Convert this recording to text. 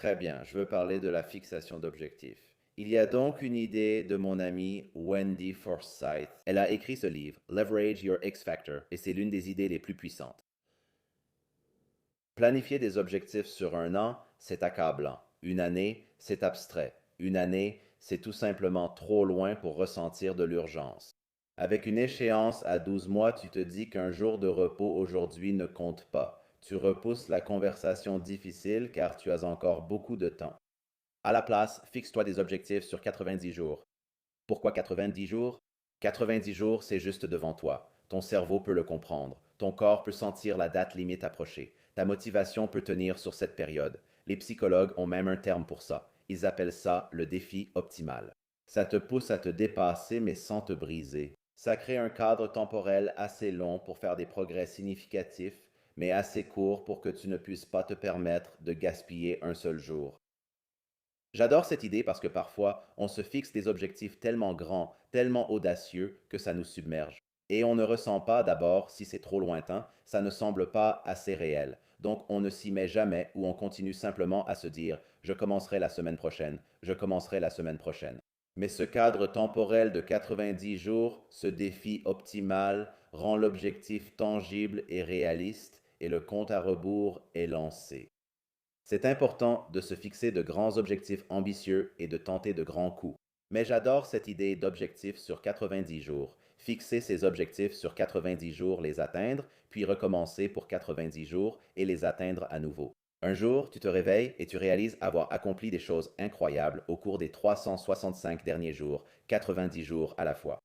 Très bien, je veux parler de la fixation d'objectifs. Il y a donc une idée de mon amie Wendy Forsythe. Elle a écrit ce livre, Leverage Your X Factor, et c'est l'une des idées les plus puissantes. Planifier des objectifs sur un an, c'est accablant. Une année, c'est abstrait. Une année, c'est tout simplement trop loin pour ressentir de l'urgence. Avec une échéance à 12 mois, tu te dis qu'un jour de repos aujourd'hui ne compte pas. Tu repousses la conversation difficile car tu as encore beaucoup de temps. À la place, fixe-toi des objectifs sur 90 jours. Pourquoi 90 jours? 90 jours, c'est juste devant toi. Ton cerveau peut le comprendre. Ton corps peut sentir la date limite approcher. Ta motivation peut tenir sur cette période. Les psychologues ont même un terme pour ça. Ils appellent ça le défi optimal. Ça te pousse à te dépasser mais sans te briser. Ça crée un cadre temporel assez long pour faire des progrès significatifs, mais assez court pour que tu ne puisses pas te permettre de gaspiller un seul jour. J'adore cette idée parce que parfois, on se fixe des objectifs tellement grands, tellement audacieux que ça nous submerge. Et on ne ressent pas d'abord si c'est trop lointain, ça ne semble pas assez réel. Donc on ne s'y met jamais ou on continue simplement à se dire ⁇ je commencerai la semaine prochaine, je commencerai la semaine prochaine ⁇ Mais ce cadre temporel de 90 jours, ce défi optimal, rend l'objectif tangible et réaliste et le compte à rebours est lancé. C'est important de se fixer de grands objectifs ambitieux et de tenter de grands coups. Mais j'adore cette idée d'objectifs sur 90 jours. Fixer ces objectifs sur 90 jours, les atteindre, puis recommencer pour 90 jours et les atteindre à nouveau. Un jour, tu te réveilles et tu réalises avoir accompli des choses incroyables au cours des 365 derniers jours, 90 jours à la fois.